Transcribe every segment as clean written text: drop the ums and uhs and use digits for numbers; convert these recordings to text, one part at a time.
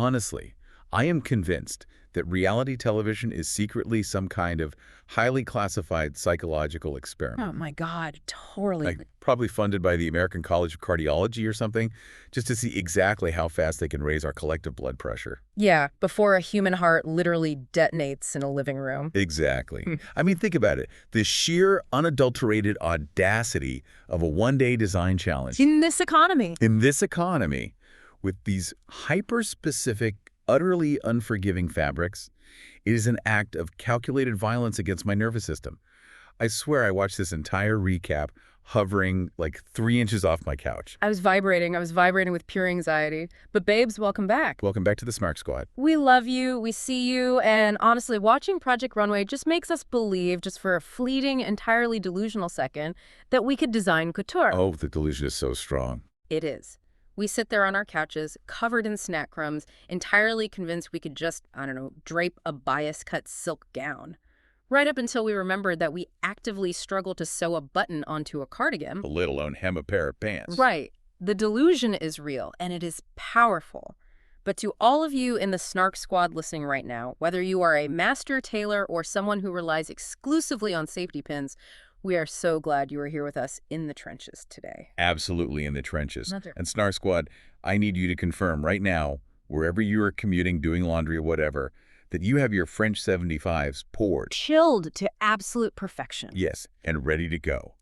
honestly, I am convinced that reality television is secretly some kind of highly classified psychological experiment. Oh my God, totally. Like probably funded by the American College of Cardiology or something, just to see exactly how fast they can raise our collective blood pressure. Yeah, before a human heart literally detonates in a living room. Exactly. I mean, think about it. The sheer, unadulterated audacity of a one-day design challenge. In this economy. In this economy, with these hyper-specific, utterly unforgiving fabrics, it is an act of calculated violence against my nervous system. I swear I watched this entire recap hovering like 3 inches off my couch. I was vibrating with pure anxiety. But babes, welcome back. Welcome back to the Smart Squad. We love you, we see you, and honestly, watching Project Runway just makes us believe, just for a fleeting, entirely delusional second, that we could design couture. Oh, the delusion is so strong. It is. We sit there on our couches, covered in snack crumbs, entirely convinced we could just, I don't know, drape a bias-cut silk gown. Right up until we remembered that we actively struggle to sew a button onto a cardigan. Let alone hem a pair of pants. Right. The delusion is real, and it is powerful. But to all of you in the Snark Squad listening right now, whether you are a master tailor or someone who relies exclusively on safety pins, we are so glad you are here with us in the trenches today. Absolutely in the trenches. And Snark Squad, I need you to confirm right now, wherever you are commuting, doing laundry or whatever, that you have your French 75s poured. Chilled to absolute perfection. Yes, and ready to go.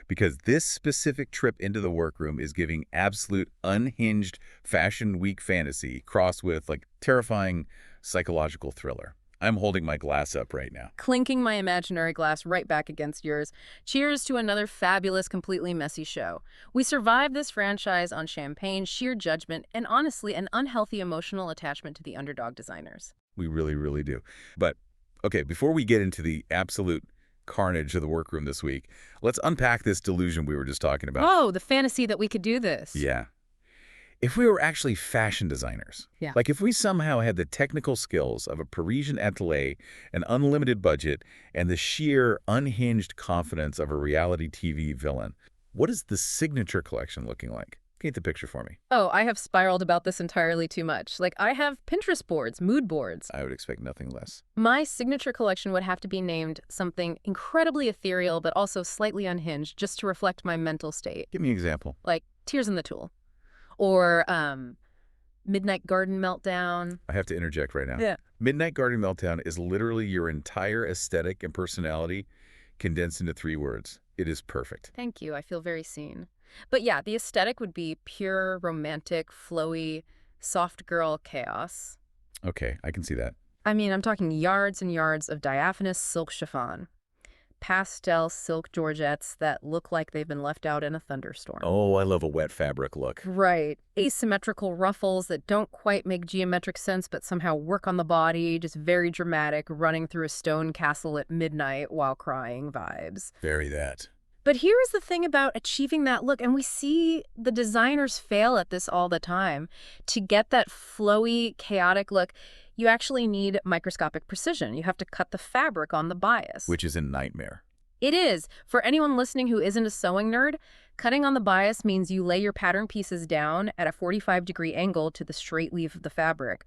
Because this specific trip into the workroom is giving absolute unhinged Fashion Week fantasy crossed with like terrifying psychological thriller. I'm holding my glass up right now. Clinking my imaginary glass right back against yours. Cheers to another fabulous, completely messy show. We survived this franchise on champagne, sheer judgment, and honestly, an unhealthy emotional attachment to the underdog designers. We really, really do. But, okay, before we get into the absolute carnage of the workroom this week, let's unpack this delusion we were just talking about. Oh, the fantasy that we could do this. Yeah. If we were actually fashion designers, like if we somehow had the technical skills of a Parisian atelier, an unlimited budget, and the sheer, unhinged confidence of a reality TV villain, what is the signature collection looking like? Paint the picture for me. Oh, I have spiraled about this entirely too much. Like, I have Pinterest boards, mood boards. I would expect nothing less. My signature collection would have to be named something incredibly ethereal, but also slightly unhinged, just to reflect my mental state. Give me an example. Like, Tears in the Tool. Or Midnight Garden Meltdown. I have to interject right now. Yeah. Midnight Garden Meltdown is literally your entire aesthetic and personality condensed into 3 words. It is perfect. Thank you. I feel very seen. But yeah, the aesthetic would be pure, romantic, flowy, soft girl chaos. Okay, I can see that. I mean, I'm talking yards and yards of diaphanous silk chiffon. Pastel silk georgettes that look like they've been left out in a thunderstorm. Oh, I love a wet fabric look. Right. Asymmetrical ruffles that don't quite make geometric sense but somehow work on the body, just very dramatic, running through a stone castle at midnight while crying vibes. Very that. But here is the thing about achieving that look, and we see the designers fail at this all the time. To get that flowy, chaotic look, you actually need microscopic precision. You have to cut the fabric on the bias. Which is a nightmare. It is. For anyone listening who isn't a sewing nerd, cutting on the bias means you lay your pattern pieces down at a 45-degree angle to the straight leaf of the fabric.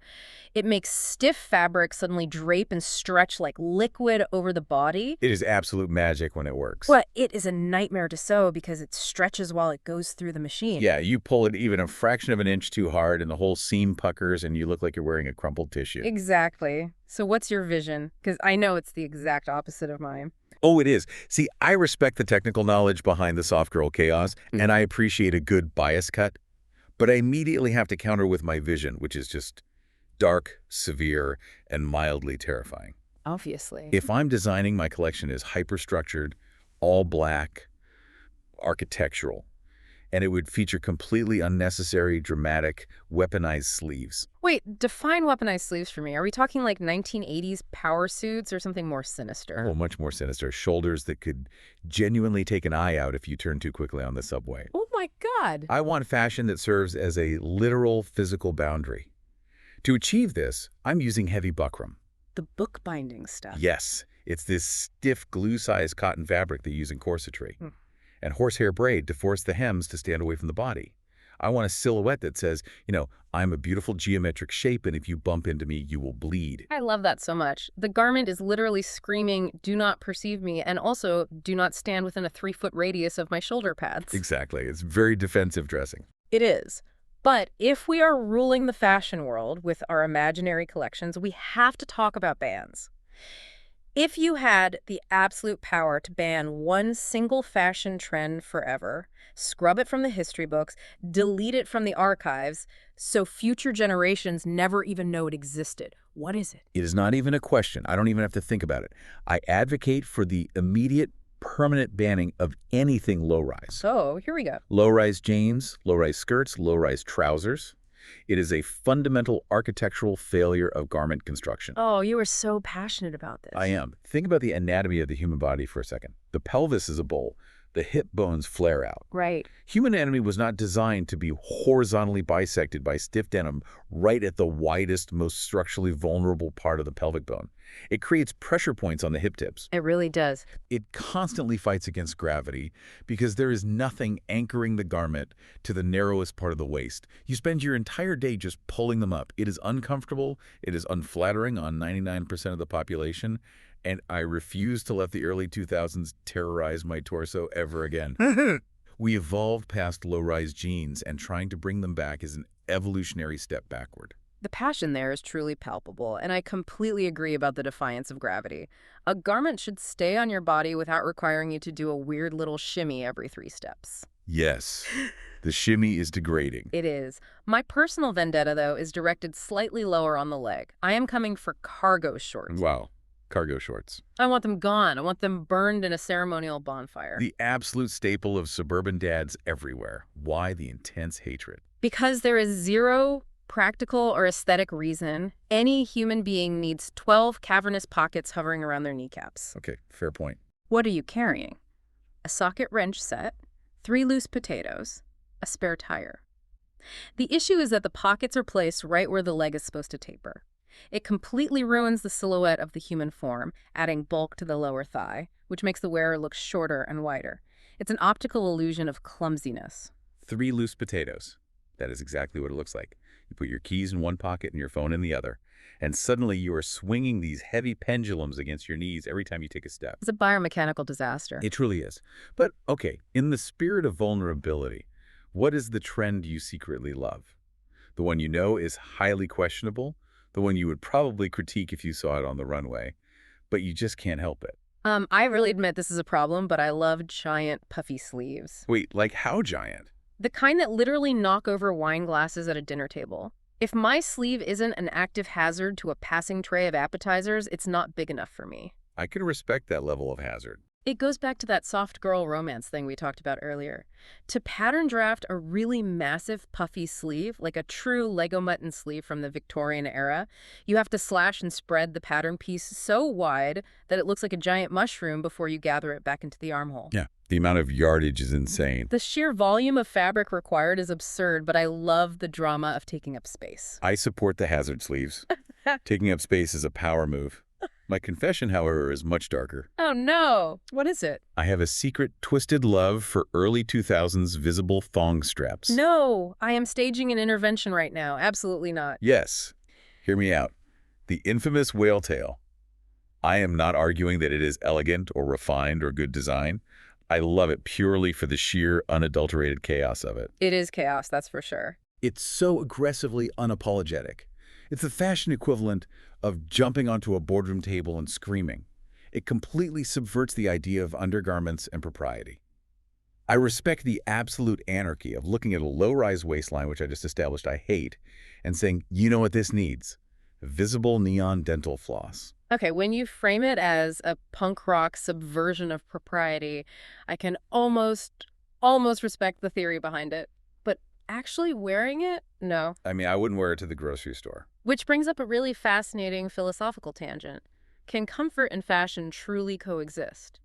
It makes stiff fabric suddenly drape and stretch like liquid over the body. It is absolute magic when it works. But it is a nightmare to sew because it stretches while it goes through the machine. Yeah, you pull it even a fraction of an inch too hard and the whole seam puckers and you look like you're wearing a crumpled tissue. Exactly. So what's your vision? Because I know it's the exact opposite of mine. Oh, it is. See, I respect the technical knowledge behind the soft girl chaos, and I appreciate a good bias cut, but I immediately have to counter with my vision, which is just dark, severe, and mildly terrifying. Obviously. If I'm designing my collection as hyperstructured, all black, architectural, and it would feature completely unnecessary, dramatic, weaponized sleeves. Wait, define weaponized sleeves for me. Are we talking like 1980s power suits or something more sinister? Oh, much more sinister. Shoulders that could genuinely take an eye out if you turn too quickly on the subway. Oh my God. I want fashion that serves as a literal physical boundary. To achieve this, I'm using heavy buckram. The bookbinding stuff. Yes, it's this stiff glue-sized cotton fabric they use in corsetry. And horsehair braid to force the hems to stand away from the body. I want a silhouette that says, I'm a beautiful geometric shape, and if you bump into me, you will bleed. I love that so much. The garment is literally screaming, do not perceive me, and also do not stand within a 3-foot radius of my shoulder pads. Exactly. It's very defensive dressing. It is. But if we are ruling the fashion world with our imaginary collections, we have to talk about bans. If you had the absolute power to ban one single fashion trend forever, scrub it from the history books, delete it from the archives, so future generations never even know it existed, what is it? It is not even a question. I don't even have to think about it. I advocate for the immediate, permanent banning of anything low-rise. So, here we go. Low-rise jeans, low-rise skirts, low-rise trousers. It is a fundamental architectural failure of garment construction. Oh, you are so passionate about this. I am. Think about the anatomy of the human body for a second. The pelvis is a bowl. The hip bones flare out. Right. Human anatomy was not designed to be horizontally bisected by stiff denim right at the widest, most structurally vulnerable part of the pelvic bone. It creates pressure points on the hip tips. It really does. It constantly fights against gravity because there is nothing anchoring the garment to the narrowest part of the waist. You spend your entire day just pulling them up. It is uncomfortable. It is unflattering on 99% of the population. And I refuse to let the early 2000s terrorize my torso ever again. We evolved past low-rise jeans, and trying to bring them back is an evolutionary step backward. The passion there is truly palpable, and I completely agree about the defiance of gravity. A garment should stay on your body without requiring you to do a weird little shimmy every 3 steps. Yes, the shimmy is degrading. It is. My personal vendetta, though, is directed slightly lower on the leg. I am coming for cargo shorts. Wow. Cargo shorts. I want them gone. I want them burned in a ceremonial bonfire. The absolute staple of suburban dads everywhere. Why the intense hatred? Because there is zero practical or aesthetic reason any human being needs 12 cavernous pockets hovering around their kneecaps. Okay, fair point. What are you carrying? A socket wrench set, 3 loose potatoes, a spare tire. The issue is that the pockets are placed right where the leg is supposed to taper. It completely ruins the silhouette of the human form, adding bulk to the lower thigh, which makes the wearer look shorter and wider. It's an optical illusion of clumsiness. 3 loose potatoes. That is exactly what it looks like. You put your keys in one pocket and your phone in the other, and suddenly you are swinging these heavy pendulums against your knees every time you take a step. It's a biomechanical disaster. It truly is. But, okay, in the spirit of vulnerability, what is the trend you secretly love? The one you know is highly questionable? The one you would probably critique if you saw it on the runway, but you just can't help it. I really admit this is a problem, but I love giant puffy sleeves. Wait, like how giant? The kind that literally knock over wine glasses at a dinner table. If my sleeve isn't an active hazard to a passing tray of appetizers, it's not big enough for me. I can respect that level of hazard. It goes back to that soft girl romance thing we talked about earlier. To pattern draft a really massive puffy sleeve, like a true Lego mutton sleeve from the Victorian era, you have to slash and spread the pattern piece so wide that it looks like a giant mushroom before you gather it back into the armhole. Yeah, the amount of yardage is insane. The sheer volume of fabric required is absurd, but I love the drama of taking up space. I support the hazard sleeves. Taking up space is a power move. My confession, however, is much darker. Oh no! What is it? I have a secret, twisted love for early 2000s visible thong straps. No! I am staging an intervention right now. Absolutely not. Yes. Hear me out. The infamous whale tail. I am not arguing that it is elegant or refined or good design. I love it purely for the sheer, unadulterated chaos of it. It is chaos, that's for sure. It's so aggressively unapologetic. It's the fashion equivalent of jumping onto a boardroom table and screaming. It completely subverts the idea of undergarments and propriety. I respect the absolute anarchy of looking at a low-rise waistline, which I just established I hate, and saying, you know what this needs? Visible neon dental floss. Okay, when you frame it as a punk rock subversion of propriety, I can almost respect the theory behind it. But actually wearing it? No. I mean, I wouldn't wear it to the grocery store. Which brings up a really fascinating philosophical tangent. Can comfort and fashion truly coexist?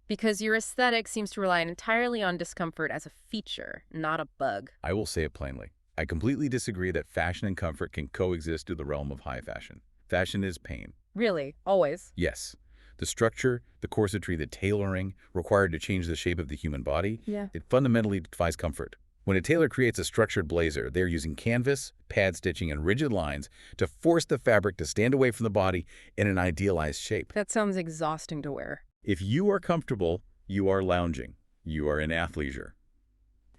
Because your aesthetic seems to rely entirely on discomfort as a feature, not a bug. I will say it plainly. I completely disagree that fashion and comfort can coexist in the realm of high fashion. Fashion is pain. Really? Always? Yes. The structure, the corsetry, the tailoring required to change the shape of the human body, it fundamentally defies comfort. When a tailor creates a structured blazer, they're using canvas, pad stitching, and rigid lines to force the fabric to stand away from the body in an idealized shape. That sounds exhausting to wear. If you are comfortable, you are lounging. You are in athleisure.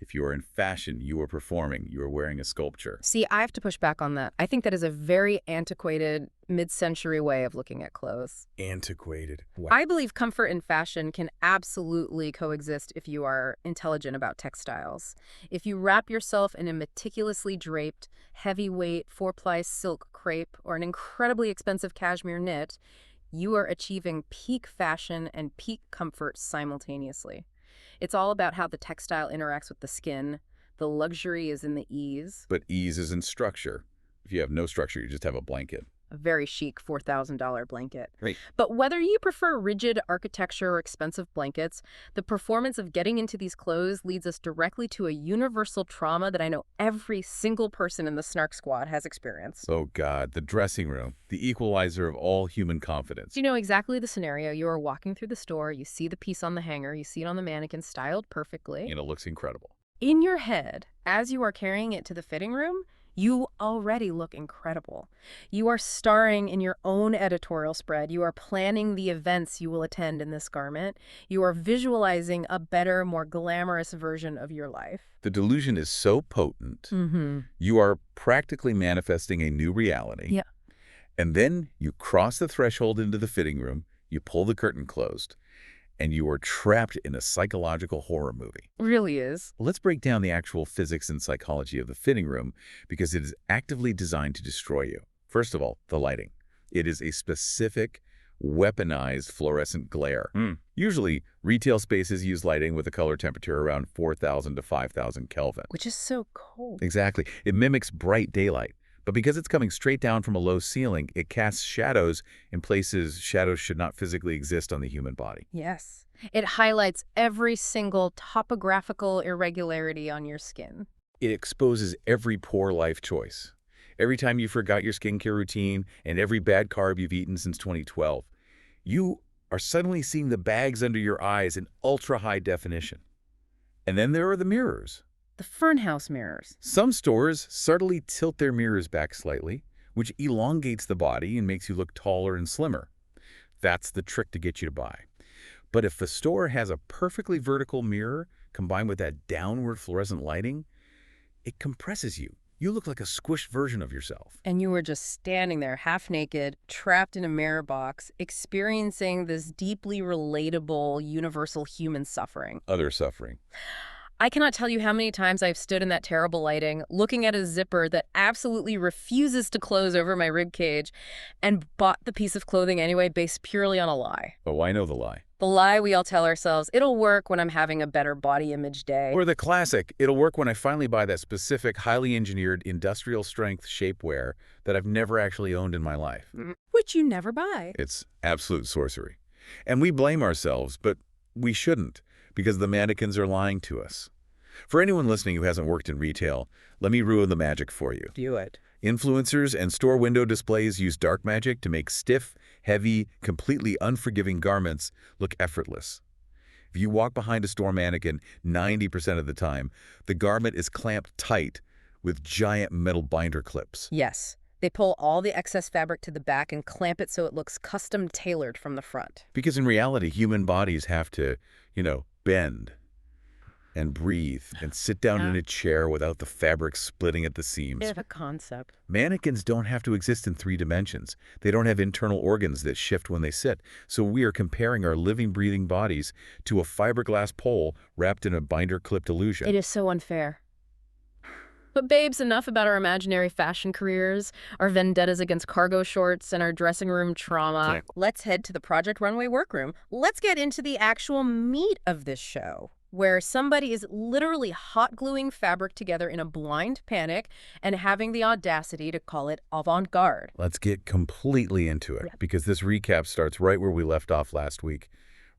If you are in fashion, you are performing. You are wearing a sculpture. See, I have to push back on that. I think that is a very antiquated, mid-century way of looking at clothes. Antiquated. Wow. I believe comfort and fashion can absolutely coexist if you are intelligent about textiles. If you wrap yourself in a meticulously draped, heavyweight, 4-ply silk crepe or an incredibly expensive cashmere knit, you are achieving peak fashion and peak comfort simultaneously. It's all about how the textile interacts with the skin. The luxury is in the ease. But ease is in structure. If you have no structure, you just have a blanket. A very chic $4,000 blanket. Right. But whether you prefer rigid architecture or expensive blankets, the performance of getting into these clothes leads us directly to a universal trauma that I know every single person in the Snark Squad has experienced. Oh, God, the dressing room, the equalizer of all human confidence. You know exactly the scenario. You are walking through the store, you see the piece on the hanger, you see it on the mannequin styled perfectly. And it looks incredible. In your head, as you are carrying it to the fitting room, you already look incredible. You are starring in your own editorial spread. You are planning the events you will attend in this garment. You are visualizing a better, more glamorous version of your life. The delusion is so potent, you are practically manifesting a new reality. Yeah. And then you cross the threshold into the fitting room, you pull the curtain closed, and you are trapped in a psychological horror movie. Really is. Let's break down the actual physics and psychology of the fitting room because it is actively designed to destroy you. First of all, the lighting. It is a specific, weaponized fluorescent glare. Usually, retail spaces use lighting with a color temperature around 4,000 to 5,000 Kelvin. Which is so cold. Exactly. It mimics bright daylight. But because it's coming straight down from a low ceiling, it casts shadows in places shadows should not physically exist on the human body. Yes. It highlights every single topographical irregularity on your skin. It exposes every poor life choice. Every time you forgot your skincare routine and every bad carb you've eaten since 2012, you are suddenly seeing the bags under your eyes in ultra-high definition. And then there are the mirrors. The Fernhouse mirrors. Some stores subtly tilt their mirrors back slightly, which elongates the body and makes you look taller and slimmer. That's the trick to get you to buy. But if the store has a perfectly vertical mirror combined with that downward fluorescent lighting, it compresses you. You look like a squished version of yourself. And you were just standing there, half naked, trapped in a mirror box, experiencing this deeply relatable, universal human suffering. Other suffering. I cannot tell you how many times I've stood in that terrible lighting, looking at a zipper that absolutely refuses to close over my rib cage, and bought the piece of clothing anyway based purely on a lie. Oh, I know the lie. The lie we all tell ourselves, it'll work when I'm having a better body image day. Or the classic, it'll work when I finally buy that specific, highly engineered, industrial-strength shapewear that I've never actually owned in my life. Which you never buy. It's absolute sorcery. And we blame ourselves, but we shouldn't, because the mannequins are lying to us. For anyone listening who hasn't worked in retail, let me ruin the magic for you. Do it. Influencers and store window displays use dark magic to make stiff, heavy, completely unforgiving garments look effortless. If you walk behind a store mannequin 90% of the time, the garment is clamped tight with giant metal binder clips. Yes. They pull all the excess fabric to the back and clamp it so it looks custom tailored from the front. Because in reality, human bodies have to, bend and breathe and sit down in a chair without the fabric splitting at the seams. It's a concept. Mannequins don't have to exist in 3 dimensions. They don't have internal organs that shift when they sit. So we are comparing our living, breathing bodies to a fiberglass pole wrapped in a binder-clipped illusion. It is so unfair. But babes, enough about our imaginary fashion careers, our vendettas against cargo shorts, and our dressing room trauma. Okay. Let's head to the Project Runway workroom. Let's get into the actual meat of this show, where somebody is literally hot gluing fabric together in a blind panic and having the audacity to call it avant-garde. Let's get completely into it, because this recap starts right where we left off last week,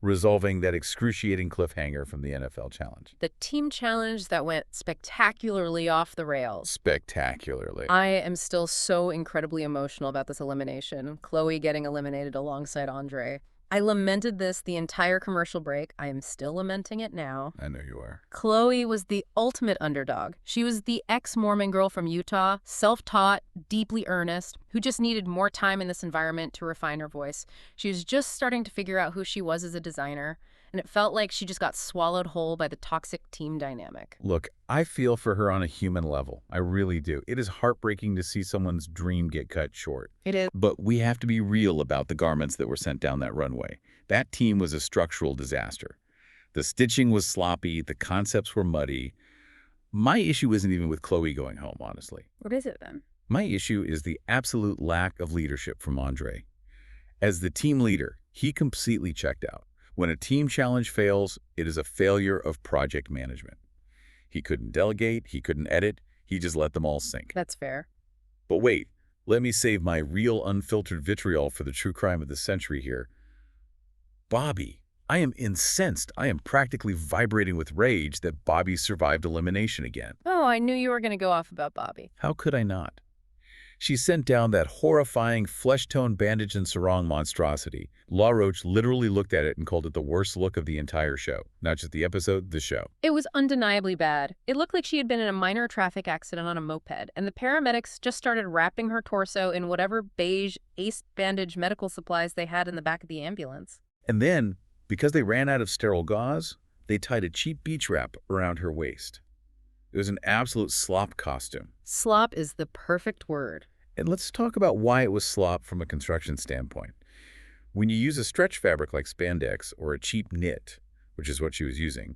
resolving that excruciating cliffhanger from the NFL challenge. The team challenge that went spectacularly off the rails. Spectacularly. I am still so incredibly emotional about this elimination. Chloe getting eliminated alongside Andriy. I lamented this the entire commercial break. I am still lamenting it now. I know you are. Chloe was the ultimate underdog. She was the ex-Mormon girl from Utah, self-taught, deeply earnest, who just needed more time in this environment to refine her voice. She was just starting to figure out who she was as a designer, and it felt like she just got swallowed whole by the toxic team dynamic. Look, I feel for her on a human level. I really do. It is heartbreaking to see someone's dream get cut short. It is. But we have to be real about the garments that were sent down that runway. That team was a structural disaster. The stitching was sloppy. The concepts were muddy. My issue isn't even with Chloe going home, honestly. What is it then? My issue is the absolute lack of leadership from Andriy. As the team leader, he completely checked out. When a team challenge fails, it is a failure of project management. He couldn't delegate, he couldn't edit, he just let them all sink. That's fair. But wait, let me save my real unfiltered vitriol for the true crime of the century here. Bobby. I am incensed. I am practically vibrating with rage that Bobby survived elimination again. Oh, I knew you were going to go off about Bobby. How could I not? She sent down that horrifying flesh-tone bandage and sarong monstrosity. La Roche literally looked at it and called it the worst look of the entire show. Not just the episode, the show. It was undeniably bad. It looked like she had been in a minor traffic accident on a moped, and the paramedics just started wrapping her torso in whatever beige ace bandage medical supplies they had in the back of the ambulance. And then, because they ran out of sterile gauze, they tied a cheap beach wrap around her waist. It was an absolute slop costume. Slop is the perfect word. And let's talk about why it was slop from a construction standpoint. When you use a stretch fabric like spandex or a cheap knit, which is what she was using,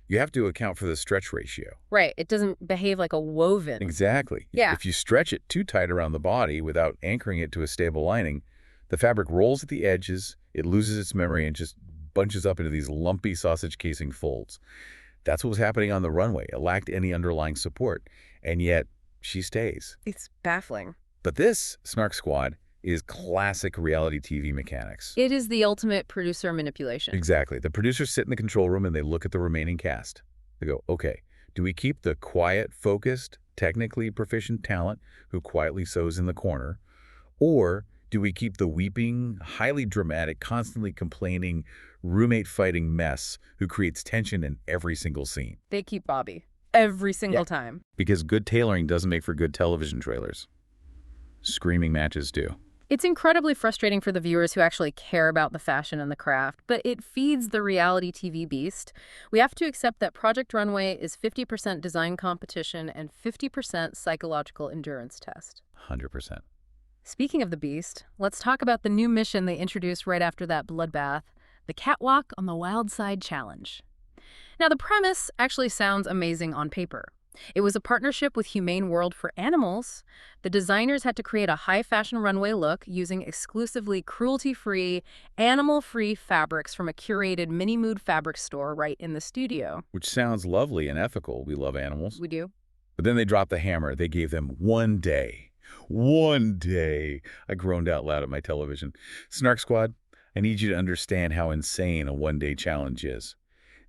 you have to account for the stretch ratio. Right. It doesn't behave like a woven. Exactly. Yeah. If you stretch it too tight around the body without anchoring it to a stable lining, the fabric rolls at the edges, it loses its memory, and just bunches up into these lumpy sausage casing folds. That's what was happening on the runway. It lacked any underlying support, and yet she stays. It's baffling. But this, Snark Squad, is classic reality TV mechanics. It is the ultimate producer manipulation. Exactly. The producers sit in the control room and they look at the remaining cast. They go, okay, do we keep the quiet, focused, technically proficient talent who quietly sews in the corner? Or do we keep the weeping, highly dramatic, constantly complaining, roommate-fighting mess who creates tension in every single scene? They keep Bobby. Every single time. Because good tailoring doesn't make for good television trailers. Screaming matches do. It's incredibly frustrating for the viewers who actually care about the fashion and the craft, but it feeds the reality TV beast. We have to accept that Project Runway is 50% design competition and 50% psychological endurance test. 100%. Speaking of the beast, let's talk about the new mission they introduced right after that bloodbath, the Catwalk on the Wild Side Challenge. Now, the premise actually sounds amazing on paper. It was a partnership with Humane World for Animals. The designers had to create a high-fashion runway look using exclusively cruelty-free, animal-free fabrics from a curated mini-mood fabric store right in the studio. Which sounds lovely and ethical. We love animals. We do. But then they dropped the hammer. They gave them 1 day. 1 day. I groaned out loud at my television. Snark Squad, I need you to understand how insane a 1-day challenge is.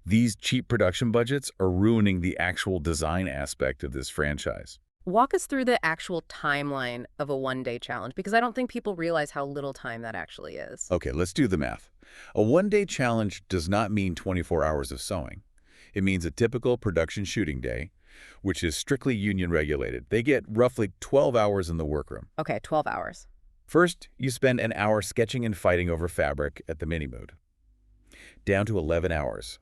These cheap production budgets are ruining the actual design aspect of this franchise. Walk us through the actual timeline of a 1-day challenge, because I don't think people realize how little time that actually is. Okay, let's do the math. A 1-day challenge does not mean 24 hours of sewing. It means a typical production shooting day, which is strictly union regulated. They get roughly 12 hours in the workroom. Okay, 12 hours. First, you spend an hour sketching and fighting over fabric at the mini-mood. Down to 11 hours.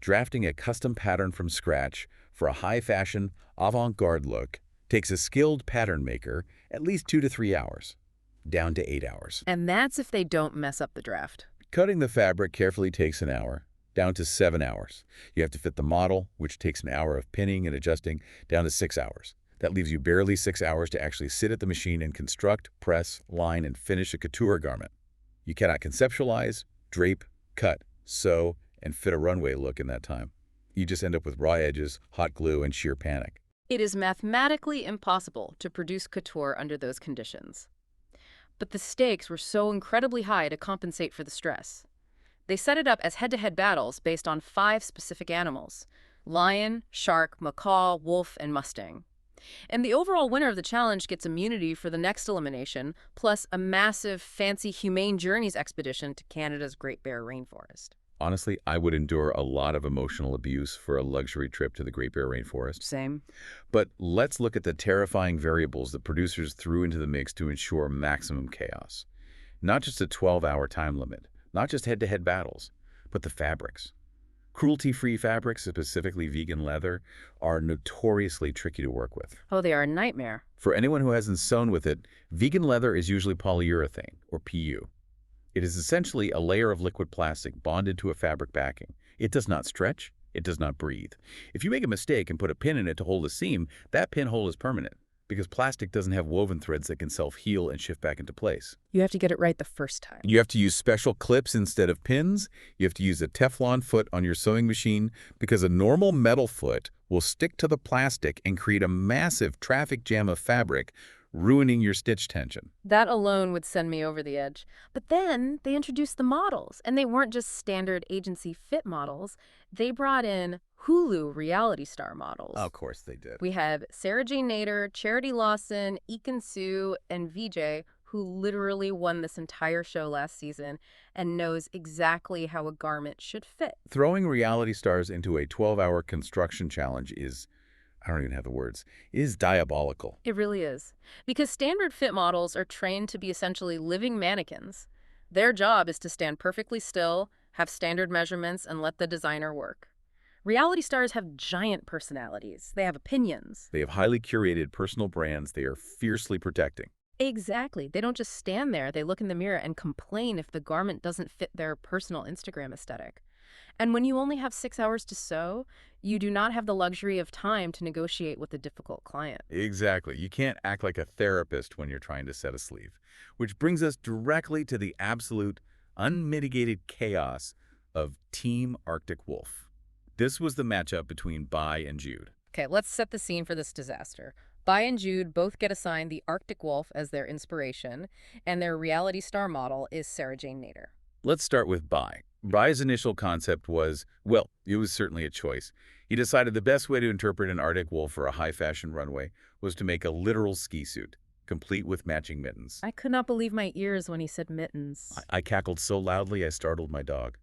Drafting a custom pattern from scratch for a high-fashion, avant-garde look takes a skilled pattern maker at least 2 to 3 hours, down to 8 hours. And that's if they don't mess up the draft. Cutting the fabric carefully takes an hour, down to 7 hours. You have to fit the model, which takes an hour of pinning and adjusting, down to 6 hours. That leaves you barely 6 hours to actually sit at the machine and construct, press, line, and finish a couture garment. You cannot conceptualize, drape, cut, sew, and fit a runway look in that time. You just end up with raw edges, hot glue, and sheer panic. It is mathematically impossible to produce couture under those conditions. But the stakes were so incredibly high to compensate for the stress. They set it up as head-to-head battles based on 5 specific animals: lion, shark, macaw, wolf, and mustang. And the overall winner of the challenge gets immunity for the next elimination, plus a massive, fancy Humane Journeys expedition to Canada's Great Bear Rainforest. Honestly, I would endure a lot of emotional abuse for a luxury trip to the Great Bear Rainforest. Same. But let's look at the terrifying variables that producers threw into the mix to ensure maximum chaos. Not just a 12-hour time limit, not just head-to-head battles, but the fabrics. Cruelty-free fabrics, specifically vegan leather, are notoriously tricky to work with. Oh, they are a nightmare. For anyone who hasn't sewn with it, vegan leather is usually polyurethane, or PU. It is essentially a layer of liquid plastic bonded to a fabric backing. It does not stretch. It does not breathe. If you make a mistake and put a pin in it to hold a seam, that pinhole is permanent because plastic doesn't have woven threads that can self-heal and shift back into place. You have to get it right the first time. You have to use special clips instead of pins. You have to use a Teflon foot on your sewing machine because a normal metal foot will stick to the plastic and create a massive traffic jam of fabric, ruining your stitch tension. That alone would send me over the edge. But then they introduced the models, and they weren't just standard agency fit models. They brought in Hulu reality star models. Of course they did. We have Sarah Jane Nader, Charity Lawson, Ekin Sue, and VJ, who literally won this entire show last season and knows exactly how a garment should fit. Throwing reality stars into a 12-hour construction challenge is, I don't even have the words, is diabolical. It really is. Because standard fit models are trained to be essentially living mannequins. Their job is to stand perfectly still, have standard measurements, and let the designer work. Reality stars have giant personalities. They have opinions. They have highly curated personal brands they are fiercely protecting. Exactly. They don't just stand there. They look in the mirror and complain if the garment doesn't fit their personal Instagram aesthetic. And when you only have 6 hours to sew, you do not have the luxury of time to negotiate with a difficult client. Exactly. You can't act like a therapist when you're trying to set a sleeve. Which brings us directly to the absolute, unmitigated chaos of Team Arctic Wolf. This was the matchup between Bai and Jude. Okay, let's set the scene for this disaster. Bai and Jude both get assigned the Arctic Wolf as their inspiration, and their reality star model is Sarah Jane Nader. Let's start with Bai. Bai's initial concept was, well, it was certainly a choice. He decided the best way to interpret an Arctic wolf for a high-fashion runway was to make a literal ski suit, complete with matching mittens. I could not believe my ears when he said mittens. I cackled so loudly I startled my dog.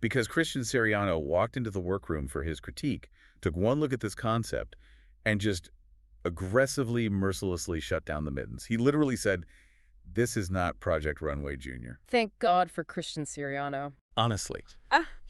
Because Christian Siriano walked into the workroom for his critique, took one look at this concept, and just aggressively, mercilessly shut down the mittens. He literally said, "This is not Project Runway, Jr." Thank God for Christian Siriano. Honestly,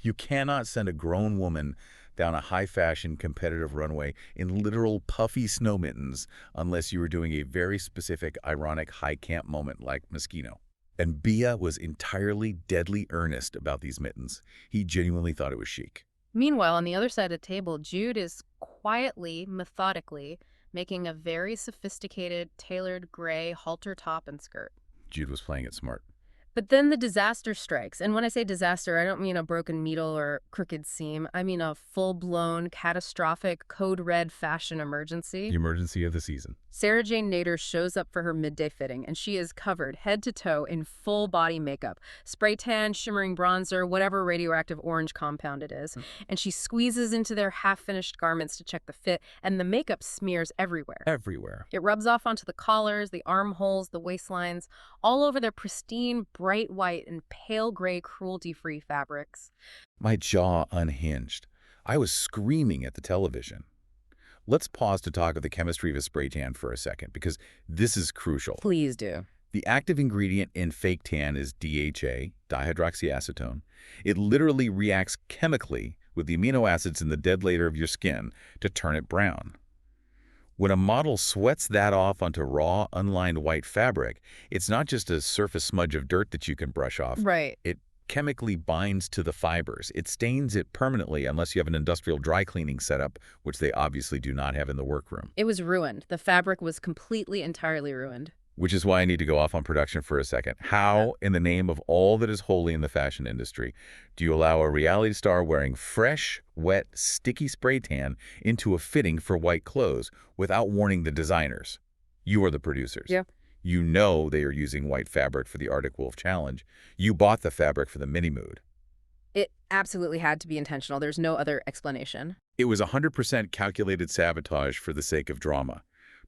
you cannot send a grown woman down a high-fashion competitive runway in literal puffy snow mittens unless you were doing a very specific, ironic high camp moment like Moschino. And Bia was entirely deadly earnest about these mittens. He genuinely thought it was chic. Meanwhile, on the other side of the table, Jude is quietly, methodically making a very sophisticated, tailored gray halter top and skirt. Jude was playing it smart. But then the disaster strikes. And when I say disaster, I don't mean a broken needle or crooked seam. I mean a full-blown, catastrophic, code-red fashion emergency. The emergency of the season. Sarah Jane Nader shows up for her midday fitting, and she is covered head to toe in full body makeup. Spray tan, shimmering bronzer, whatever radioactive orange compound it is. And she squeezes into their half-finished garments to check the fit, and the makeup smears everywhere. Everywhere. It rubs off onto the collars, the armholes, the waistlines, all over their pristine, bright white and pale gray cruelty-free fabrics. My jaw unhinged. I was screaming at the television. Let's pause to talk of the chemistry of a spray tan for a second, because this is crucial. Please do. The active ingredient in fake tan is DHA, dihydroxyacetone. It literally reacts chemically with the amino acids in the dead layer of your skin to turn it brown. When a model sweats that off onto raw, unlined white fabric, it's not just a surface smudge of dirt that you can brush off. Right. It chemically binds to the fibers. It stains it permanently unless you have an industrial dry cleaning setup, which they obviously do not have in the workroom. It was ruined. The fabric was completely, entirely ruined. Which is why I need to go off on production for a second. How, in the name of all that is holy in the fashion industry, do you allow a reality star wearing fresh, wet, sticky spray tan into a fitting for white clothes without warning the designers? You are the producers. Yeah. You know they are using white fabric for the Arctic Wolf Challenge. You bought the fabric for the mini-mood. It absolutely had to be intentional. There's no other explanation. It was 100% calculated sabotage for the sake of drama.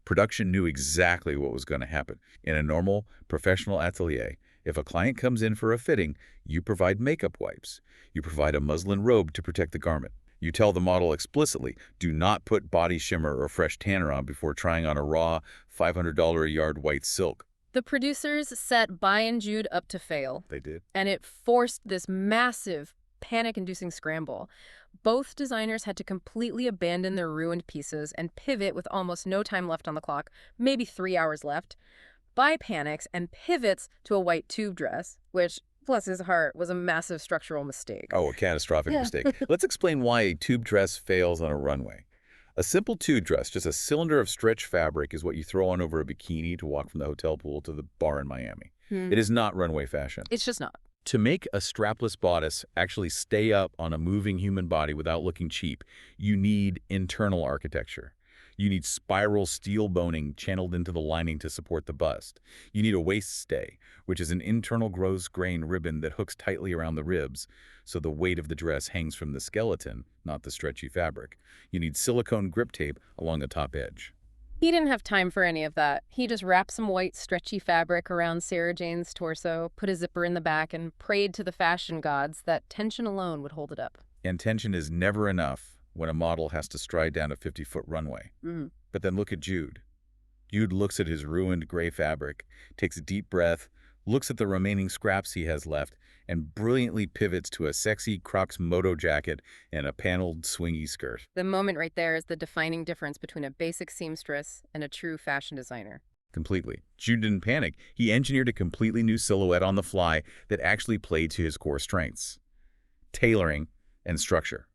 Production knew exactly what was going to happen. In a normal, professional atelier, if a client comes in for a fitting, you provide makeup wipes. You provide a muslin robe to protect the garment. You tell the model explicitly, do not put body shimmer or fresh tanner on before trying on a raw, $500 a yard white silk. The producers set Bai and Jude up to fail. They did. And it forced this massive, panic-inducing scramble. Both designers had to completely abandon their ruined pieces and pivot with almost no time left on the clock, maybe 3 hours left. Bai panics and pivots to a white tube dress, which, bless his heart, was a massive structural mistake. Oh, a catastrophic mistake. Let's explain why a tube dress fails on a runway. A simple tube dress, just a cylinder of stretch fabric, is what you throw on over a bikini to walk from the hotel pool to the bar in Miami. It is not runway fashion. It's just not. To make a strapless bodice actually stay up on a moving human body without looking cheap, you need internal architecture. You need spiral steel boning channeled into the lining to support the bust. You need a waist stay, which is an internal gross-grain ribbon that hooks tightly around the ribs, so the weight of the dress hangs from the skeleton, not the stretchy fabric. You need silicone grip tape along the top edge. He didn't have time for any of that. He just wrapped some white, stretchy fabric around Sarah Jane's torso, put a zipper in the back, and prayed to the fashion gods that tension alone would hold it up. And tension is never enough when a model has to stride down a 50-foot runway. But then look at Jude. Jude looks at his ruined gray fabric, takes a deep breath, looks at the remaining scraps he has left, and brilliantly pivots to a sexy Crocs moto jacket and a paneled swingy skirt. The moment right there is the defining difference between a basic seamstress and a true fashion designer. Completely. Jude didn't panic. He engineered a completely new silhouette on the fly that actually played to his core strengths: tailoring and structure.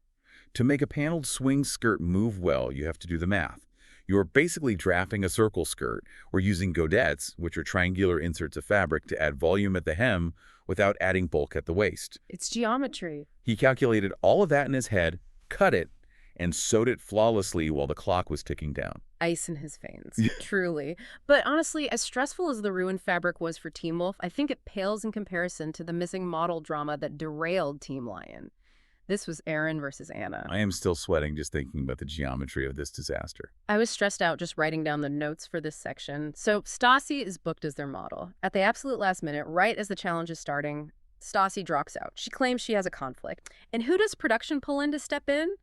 To make a paneled swing skirt move well, you have to do the math. You're basically drafting a circle skirt or using godettes, which are triangular inserts of fabric, to add volume at the hem without adding bulk at the waist. It's geometry. He calculated all of that in his head, cut it, and sewed it flawlessly while the clock was ticking down. Ice in his veins, truly. But honestly, as stressful as the ruined fabric was for Team Wolf, I think it pales in comparison to the missing model drama that derailed Team Lion. This was Aaron versus Anna. I am still sweating just thinking about the geometry of this disaster. I was stressed out just writing down the notes for this section. So Stassi is booked as their model. At the absolute last minute, right as the challenge is starting, Stassi drops out. She claims she has a conflict. And who does production pull in to step in?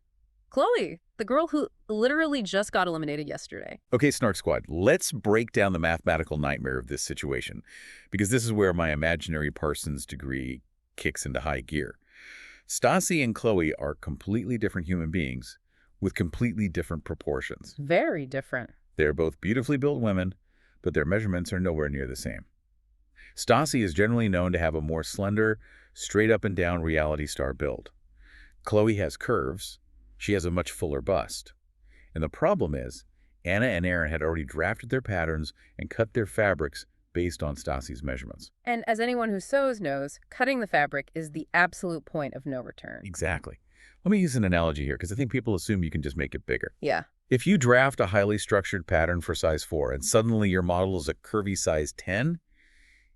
Chloe, the girl who literally just got eliminated yesterday. Okay, Snark Squad, let's break down the mathematical nightmare of this situation, because this is where my imaginary Parsons degree kicks into high gear. Stassi and Chloe are completely different human beings with completely different proportions. Very different. They're both beautifully built women, but their measurements are nowhere near the same. Stassi is generally known to have a more slender, straight up and down reality star build. Chloe has curves. She has a much fuller bust. And the problem is, Anna and Aaron had already drafted their patterns and cut their fabrics based on Stassi's measurements. And as anyone who sews knows, cutting the fabric is the absolute point of no return. Exactly. Let me use an analogy here, because I think people assume you can just make it bigger. Yeah. If you draft a highly structured pattern for size 4 and suddenly your model is a curvy size 10,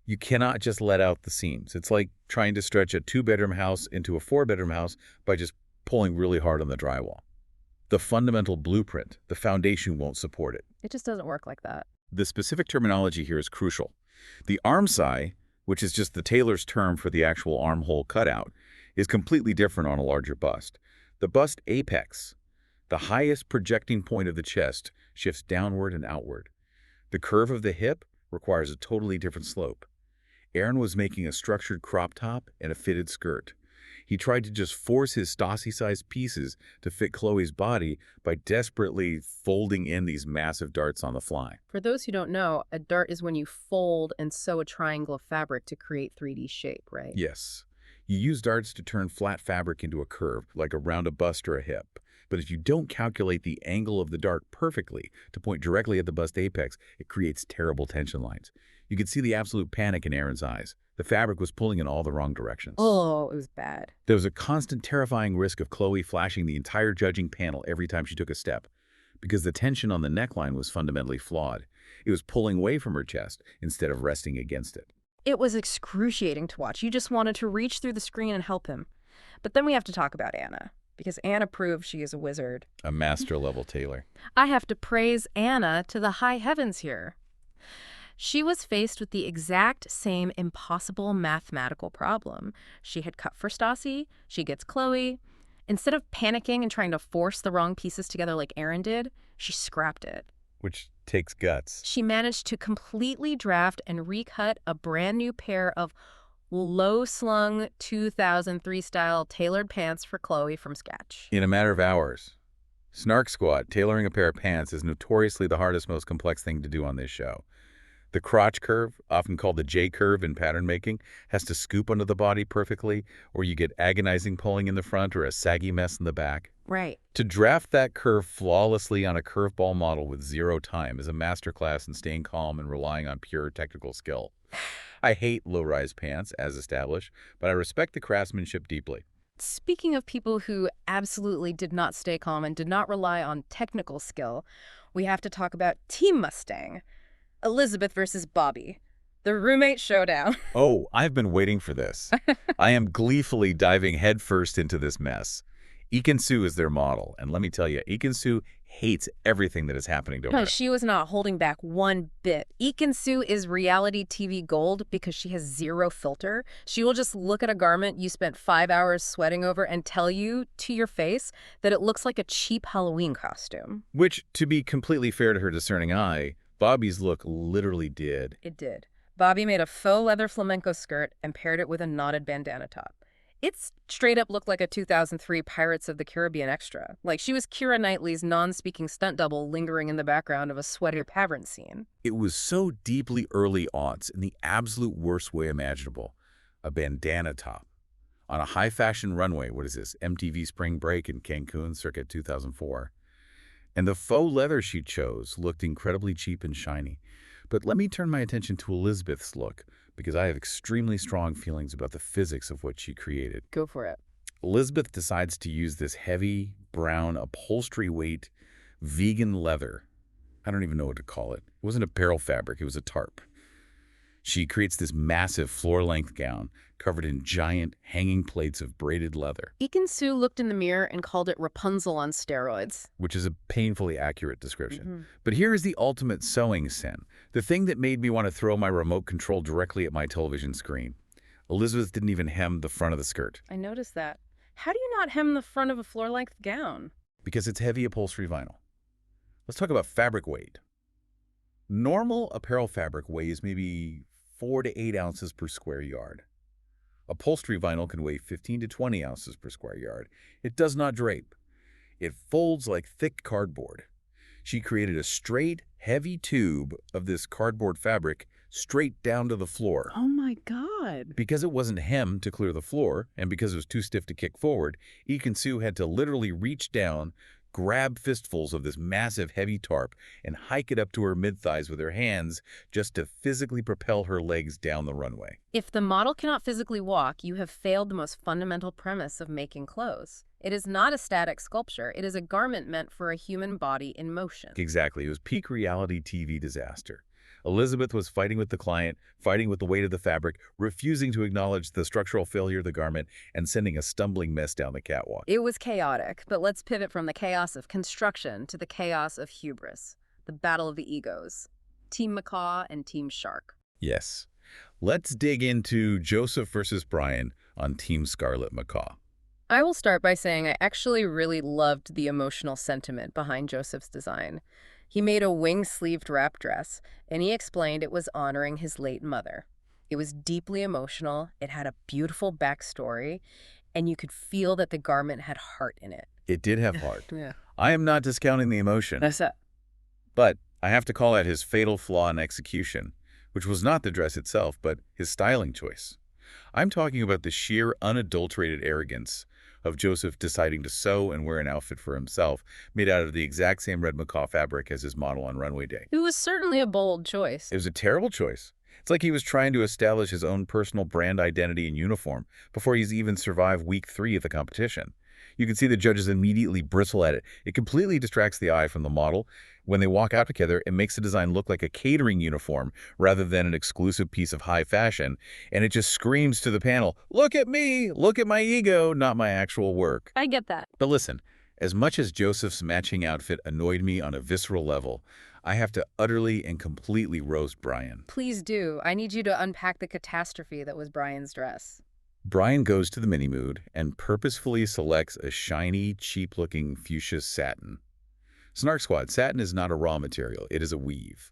you cannot just let out the seams. It's like trying to stretch a 2-bedroom house into a 4-bedroom house by just pulling really hard on the drywall. The fundamental blueprint, the foundation, won't support it. It just doesn't work like that. The specific terminology here is crucial. The armscye, which is just the tailor's term for the actual armhole cutout, is completely different on a larger bust. The bust apex, the highest projecting point of the chest, shifts downward and outward. The curve of the hip requires a totally different slope. Aaron was making a structured crop top and a fitted skirt. He tried to just force his Stassi-sized pieces to fit Chloe's body by desperately folding in these massive darts on the fly. For those who don't know, a dart is when you fold and sew a triangle of fabric to create 3D shape, right? Yes. You use darts to turn flat fabric into a curve, like around a bust or a hip. But if you don't calculate the angle of the dart perfectly to point directly at the bust apex, it creates terrible tension lines. You could see the absolute panic in Aaron's eyes. The fabric was pulling in all the wrong directions. Oh, it was bad. There was a constant terrifying risk of Chloe flashing the entire judging panel every time she took a step, because the tension on the neckline was fundamentally flawed. It was pulling away from her chest instead of resting against it. It was excruciating to watch. You just wanted to reach through the screen and help him. But then we have to talk about Anna. because Anna proved she is a wizard. A master-level tailor. I have to praise Anna to the high heavens here. She was faced with the exact same impossible mathematical problem. She had cut for Stassi, she gets Chloe. Instead of panicking and trying to force the wrong pieces together like Aaron did, she scrapped it. Which takes guts. She managed to completely draft and recut a brand new pair of low-slung 2003-style tailored pants for Chloe from scratch. In a matter of hours. Snark Squad, tailoring a pair of pants is notoriously the hardest, most complex thing to do on this show. The crotch curve, often called the J-curve in pattern making, has to scoop under the body perfectly, or you get agonizing pulling in the front or a saggy mess in the back. Right. To draft that curve flawlessly on a curveball model with zero time is a masterclass in staying calm and relying on pure technical skill. I hate low-rise pants, as established, but I respect the craftsmanship deeply. Speaking of people who absolutely did not stay calm and did not rely on technical skill, we have to talk about Team Mustang. Elizabeth versus Bobby. The roommate showdown. Oh, I've been waiting for this. I am gleefully diving headfirst into this mess. Ekin-Su is their model, and let me tell you, Ekin-Su hates everything that is happening to her. No, she was not holding back one bit. Ekin-Su is reality TV gold because she has zero filter. She will just look at a garment you spent 5 hours sweating over and tell you to your face that it looks like a cheap Halloween costume. Which, to be completely fair to her discerning eye, Bobby's look literally did. It did. Bobby made a faux leather flamenco skirt and paired it with a knotted bandana top. It straight up looked like a 2003 Pirates of the Caribbean extra. Like she was Keira Knightley's non-speaking stunt double lingering in the background of a sweaty tavern scene. It was so deeply early aughts in the absolute worst way imaginable. A bandana top. On a high-fashion runway, what is this, MTV Spring Break in Cancun circa 2004. And the faux leather she chose looked incredibly cheap and shiny. But let me turn my attention to Elizabeth's look, because I have extremely strong feelings about the physics of what she created. Go for it. Elizabeth decides to use this heavy, brown, upholstery-weight, vegan leather. I don't even know what to call it. It wasn't apparel fabric, it was a tarp. She creates this massive floor-length gown covered in giant, hanging plates of braided leather. Ekin-Su looked in the mirror and called it Rapunzel on steroids. Which is a painfully accurate description. But here is the ultimate sewing sin. The thing that made me want to throw my remote control directly at my television screen. Elizabeth didn't even hem the front of the skirt. I noticed that. How do you not hem the front of a floor-length gown? Because it's heavy upholstery vinyl. Let's talk about fabric weight. Normal apparel fabric weighs maybe 4 to 8 ounces per square yard. Upholstery vinyl can weigh 15 to 20 ounces per square yard. It does not drape. It folds like thick cardboard. She created a straight, heavy tube of this cardboard fabric straight down to the floor. Oh my God. Because it wasn't hemmed to clear the floor, and because it was too stiff to kick forward, Ekin-Su had to literally reach down, grab fistfuls of this massive heavy tarp, and hike it up to her mid-thighs with her hands just to physically propel her legs down the runway. If the model cannot physically walk, you have failed the most fundamental premise of making clothes. It is not a static sculpture. It is a garment meant for a human body in motion. Exactly. It was peak reality TV disaster. Elizabeth was fighting with the client, fighting with the weight of the fabric, refusing to acknowledge the structural failure of the garment, and sending a stumbling mess down the catwalk. It was chaotic, but let's pivot from the chaos of construction to the chaos of hubris, the battle of the egos. Team Macaw and Team Shark. Yes. Let's dig into Joseph versus Brian on Team Scarlet Macaw. I will start by saying I actually really loved the emotional sentiment behind Joseph's design. He made a wing-sleeved wrap dress, and he explained it was honoring his late mother. It was deeply emotional, it had a beautiful backstory, and you could feel that the garment had heart in it. It did have heart. Yeah. I am not discounting the emotion. That's it. But I have to call out his fatal flaw in execution, which was not the dress itself, but his styling choice. I'm talking about the sheer, unadulterated arrogance of Joseph deciding to sew and wear an outfit for himself made out of the exact same red macaw fabric as his model on runway day. It was certainly a bold choice. It was a terrible choice. It's like he was trying to establish his own personal brand identity in uniform before he's even survived week 3 of the competition. You can see the judges immediately bristle at it. It completely distracts the eye from the model. When they walk out together, it makes the design look like a catering uniform rather than an exclusive piece of high fashion, and it just screams to the panel, "Look at me! Look at my ego, not my actual work." I get that. But listen, as much as Joseph's matching outfit annoyed me on a visceral level, I have to utterly and completely roast Brian. Please do. I need you to unpack the catastrophe that was Brian's dress. Brian goes to the mini-mood and purposefully selects a shiny, cheap-looking fuchsia satin. Snark Squad, satin is not a raw material, it is a weave.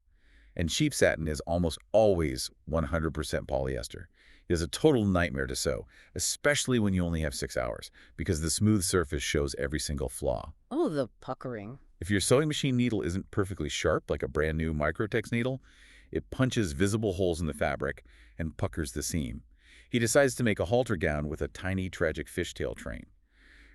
And cheap satin is almost always 100% polyester. It is a total nightmare to sew, especially when you only have 6 hours, because the smooth surface shows every single flaw. Oh, the puckering. If your sewing machine needle isn't perfectly sharp, like a brand new Microtex needle, it punches visible holes in the fabric and puckers the seam. He decides to make a halter gown with a tiny, tragic fishtail train.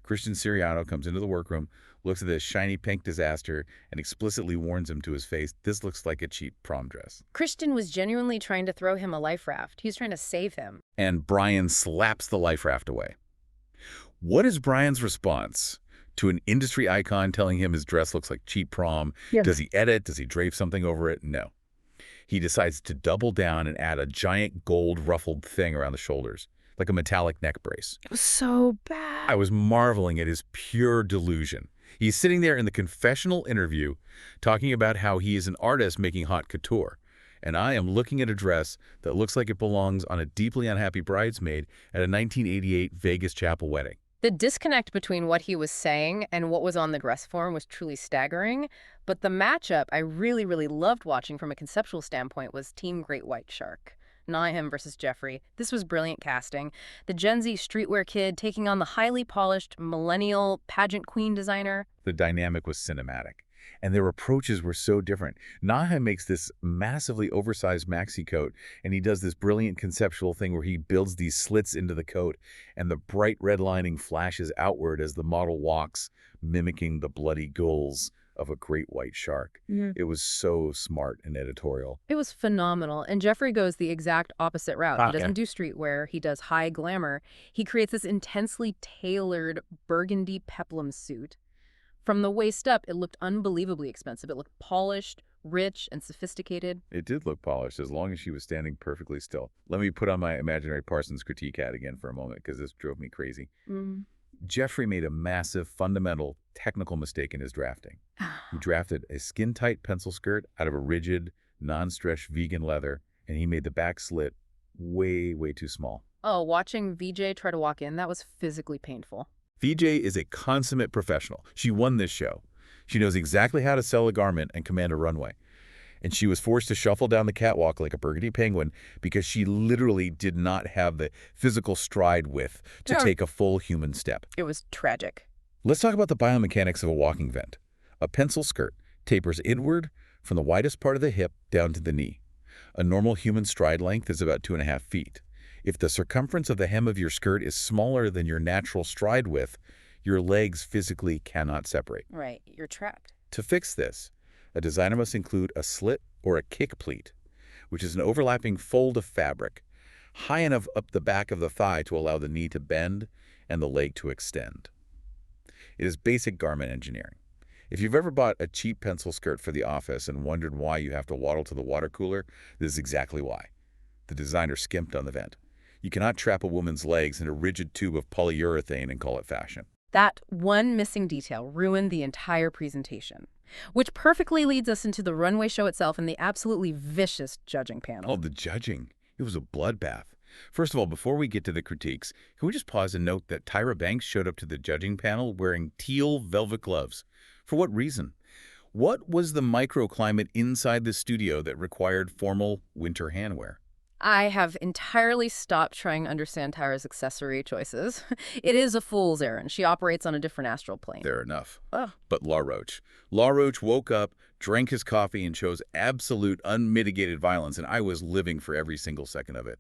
Christian Siriano comes into the workroom, looks at this shiny pink disaster, and explicitly warns him to his face, "This looks like a cheap prom dress." Christian was genuinely trying to throw him a life raft. He's trying to save him. And Brian slaps the life raft away. What is Brian's response to an industry icon telling him his dress looks like cheap prom? Yeah. Does he edit? Does he drape something over it? No. He decides to double down and add a giant gold ruffled thing around the shoulders, like a metallic neck brace. It was so bad. I was marveling at his pure delusion. He's sitting there in the confessional interview talking about how he is an artist making haute couture, and I am looking at a dress that looks like it belongs on a deeply unhappy bridesmaid at a 1988 Vegas chapel wedding. The disconnect between what he was saying and what was on the dress form was truly staggering, but the matchup I really, really loved watching from a conceptual standpoint was Team Great White Shark. Nahem versus Jeffrey. This was brilliant casting. The Gen Z streetwear kid taking on the highly polished millennial pageant queen designer. The dynamic was cinematic, and their approaches were so different. Nahem makes this massively oversized maxi coat, and he does this brilliant conceptual thing where he builds these slits into the coat, and the bright red lining flashes outward as the model walks, mimicking the bloody gulls of a great white shark. It was so smart and editorial. It was phenomenal. And Jeffrey goes the exact opposite route. He doesn't do streetwear. He does high glamour. He creates this intensely tailored burgundy peplum suit. From the waist up, it looked unbelievably expensive. It looked polished, rich, and sophisticated. It did look polished as long as she was standing perfectly still. Let me put on my imaginary Parsons critique hat again for a moment because this drove me crazy. Jeffrey made a massive, fundamental, technical mistake in his drafting. He drafted a skin-tight pencil skirt out of a rigid, non-stretch vegan leather, and he made the back slit way, way too small. Oh, watching VJ try to walk in, that was physically painful. VJ is a consummate professional. She won this show. She knows exactly how to sell a garment and command a runway. And she was forced to shuffle down the catwalk like a burgundy penguin because she literally did not have the physical stride width to take a full human step. It was tragic. Let's talk about the biomechanics of a walking vent. A pencil skirt tapers inward from the widest part of the hip down to the knee. A normal human stride length is about 2.5 feet. If the circumference of the hem of your skirt is smaller than your natural stride width, your legs physically cannot separate. Right, you're trapped. To fix this, a designer must include a slit or a kick pleat, which is an overlapping fold of fabric, high enough up the back of the thigh to allow the knee to bend and the leg to extend. It is basic garment engineering. If you've ever bought a cheap pencil skirt for the office and wondered why you have to waddle to the water cooler, this is exactly why. The designer skimped on the vent. You cannot trap a woman's legs in a rigid tube of polyurethane and call it fashion. That one missing detail ruined the entire presentation, which perfectly leads us into the runway show itself and the absolutely vicious judging panel. Oh, the judging. It was a bloodbath. First of all, before we get to the critiques, can we just pause and note that Tyra Banks showed up to the judging panel wearing teal velvet gloves? For what reason? What was the microclimate inside the studio that required formal winter handwear? I have entirely stopped trying to understand Tyra's accessory choices. It is a fool's errand. She operates on a different astral plane. Fair enough. Oh. But La Roche. La Roche woke up, drank his coffee, and chose absolute unmitigated violence, and I was living for every single second of it.